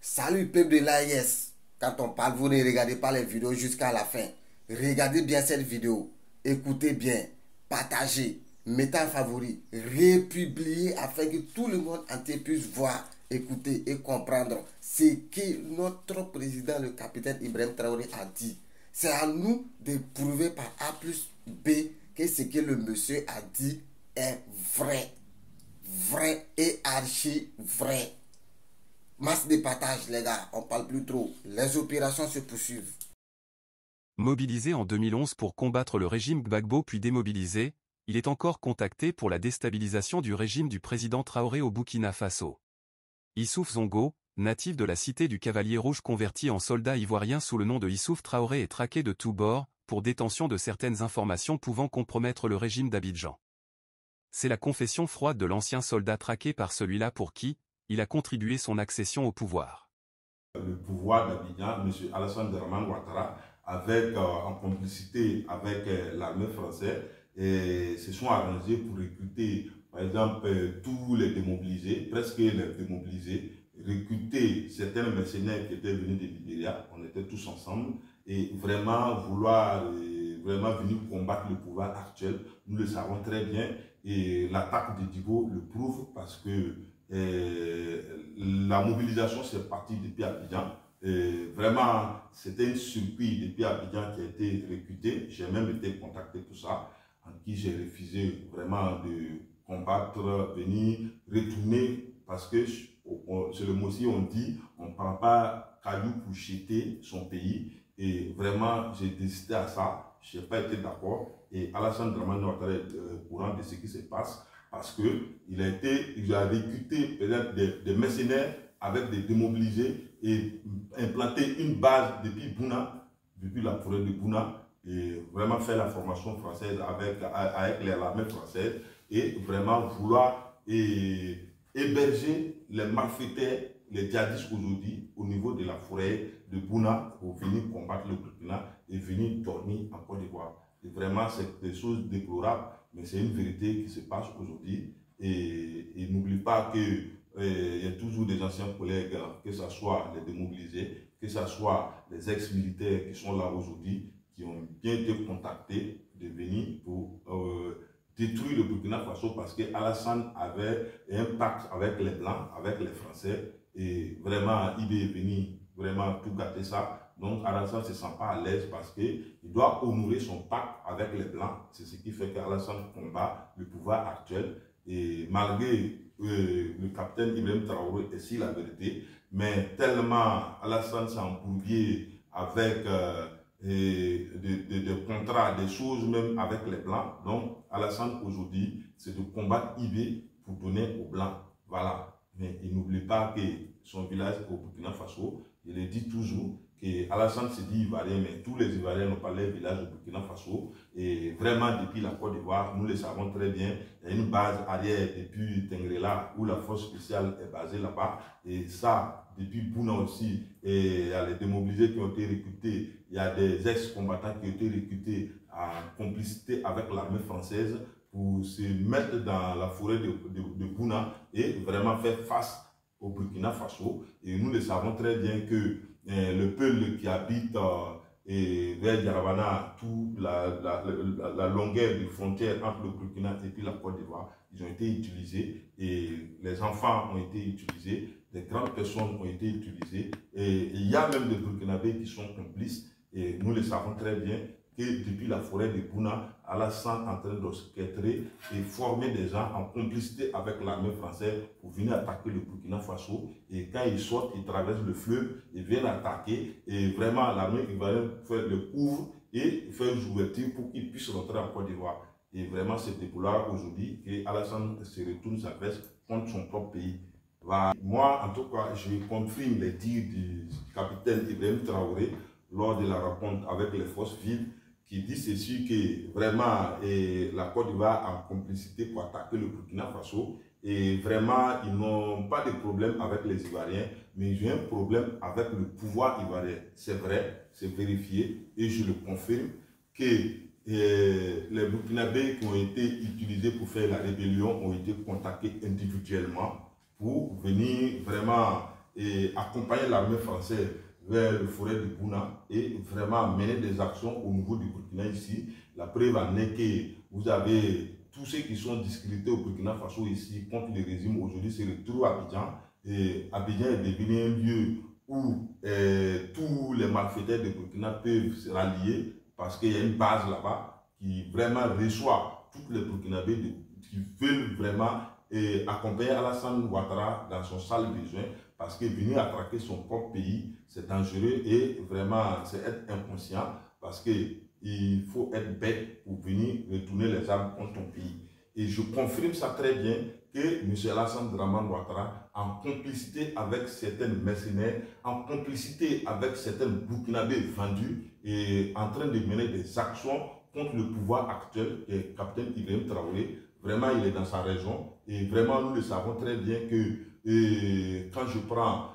Salut peuple de l'AIS. Quand on parle, vous ne regardez pas les vidéos jusqu'à la fin. Regardez bien cette vidéo. Écoutez bien. Partagez. Mettez en favori. Republiez afin que tout le monde entier puisse voir, écouter et comprendre ce que notre président, le capitaine Ibrahim Traoré, a dit. C'est à nous de prouver par A plus B que ce que le monsieur a dit est vrai. Vrai et archi vrai. Masse de partage, les gars, on parle plus trop. Les opérations se poursuivent. Mobilisé en 2011 pour combattre le régime Gbagbo puis démobilisé, il est encore contacté pour la déstabilisation du régime du président Traoré au Burkina Faso. Issouf Zongo, natif de la cité du Cavalier Rouge converti en soldat ivoirien sous le nom de Issouf Traoré est traqué de tous bords, pour détention de certaines informations pouvant compromettre le régime d'Abidjan. C'est la confession froide de l'ancien soldat traqué par celui-là pour qui il a contribué son accession au pouvoir. Le pouvoir d'Abidjan, M. Alassane Dramane Ouattara, avec, en complicité avec l'armée française, se sont arrangés pour recruter, par exemple, tous les démobilisés, presque les démobilisés, recruter certains mercenaires qui étaient venus de Libéria, on était tous ensemble, et vraiment vouloir vraiment venir combattre le pouvoir actuel. Nous le savons très bien, et l'attaque de Dibo le prouve parce que la mobilisation c'est parti depuis Abidjan. Vraiment, c'était une surprise depuis Abidjan qui a été recruté. J'ai même été contacté pour ça, en qui j'ai refusé vraiment de combattre, venir retourner, parce que c'est le mot aussi, on dit, on ne prend pas caillou pour jeter son pays. Et vraiment, j'ai désisté à ça. Je n'ai pas été d'accord. Et Alassane Dramane Ouattara est au courant de ce qui se passe, parce qu'il a recruté peut-être des mercenaires avec des démobilisés et implanté une base depuis Bouna, depuis la forêt de Bouna, et vraiment faire la formation française avec l'armée française, et vraiment vouloir héberger les malfaiteurs, les djihadistes aujourd'hui au niveau de la forêt de Bouna pour venir combattre le Burkina et venir dormir en Côte d'Ivoire. Et vraiment, c'est des choses déplorables, mais c'est une vérité qui se passe aujourd'hui. Et n'oublie pas qu'il y a toujours des anciens collègues, que ce soit les démobilisés, que ce soit les ex-militaires qui sont là aujourd'hui, qui ont bien été contactés de venir pour détruire le Burkina Faso, parce que Alassane avait un pacte avec les Blancs, avec les Français, et vraiment, il est venu vraiment tout gâter ça. Donc, Alassane ne se sent pas à l'aise parce qu'il doit honorer son pacte avec les Blancs. C'est ce qui fait qu'Alassane combat le pouvoir actuel. Et malgré le capitaine Ibrahim Traoré, et si la vérité, mais tellement Alassane s'est embrouillé avec des contrats, des choses même avec les Blancs. Donc, Alassane aujourd'hui, c'est de combattre IB pour donner aux Blancs. Voilà. Mais il n'oublie pas que son village au Burkina Faso, il le dit toujours, que Alassane se dit Ivoirien, mais tous les Ivoiriens n'ont pas leur village au Burkina Faso. Et vraiment, depuis la Côte d'Ivoire, nous le savons très bien, il y a une base arrière depuis Tengrela où la force spéciale est basée là-bas. Et ça, depuis Bouna aussi, et il y a les démobilisés qui ont été recrutés, il y a des ex-combattants qui ont été recrutés en complicité avec l'armée française pour se mettre dans la forêt de Bouna et vraiment faire face au Burkina Faso. Et nous le savons très bien que le peuple qui habite vers Yarabana, toute la longueur de frontière entre le Burkina et puis la Côte d'Ivoire, ils ont été utilisés, et les enfants ont été utilisés, des grandes personnes ont été utilisées, et il y a même des Burkinabés qui sont complices, et nous le savons très bien que depuis la forêt de Bouna, Alassane est en train d'orchestrer et former des gens en complicité avec l'armée française pour venir attaquer le Burkina Faso. Et quand ils sortent, ils traversent le fleuve, ils viennent attaquer. Et vraiment, l'armée ivoirienne fait le couvre et fait une ouverture pour qu'ils puissent rentrer en Côte d'Ivoire. Et vraiment, c'est déplorable aujourd'hui qu'Alassane se retourne sa veste contre son propre pays. Voilà. Moi, en tout cas, je confirme les dires du capitaine Ibrahim Traoré lors de la rencontre avec les forces vives, qui dit ceci, que vraiment la Côte d'Ivoire a en complicité pour attaquer le Burkina Faso, et vraiment ils n'ont pas de problème avec les Ivoiriens, mais ils ont un problème avec le pouvoir ivoirien. C'est vrai, c'est vérifié, et je le confirme que les Burkinabés qui ont été utilisés pour faire la rébellion ont été contactés individuellement pour venir vraiment accompagner l'armée française vers le forêt de Bouna et vraiment mener des actions au niveau du Burkina ici. La preuve en est que vous avez tous ceux qui sont discrédités au Burkina Faso ici contre le régime aujourd'hui se retrouvent à Abidjan. Et Abidjan est devenu un lieu où tous les malfaiteurs de Burkina peuvent se rallier parce qu'il y a une base là-bas qui vraiment reçoit tous les Burkinabés qui veulent vraiment accompagner Alassane Ouattara dans son sale besoin, parce que venir attaquer son propre pays, c'est dangereux et vraiment c'est être inconscient, parce qu'il faut être bête pour venir retourner les armes contre ton pays. Et je confirme ça très bien que M. Alassane Dramane Ouattara, en complicité avec certains mercenaires, en complicité avec certains Burkinabés vendus, est en train de mener des actions contre le pouvoir actuel, qui est capitaine Ibrahim Traoré. Vraiment, il est dans sa région et vraiment, nous le savons très bien que quand je prends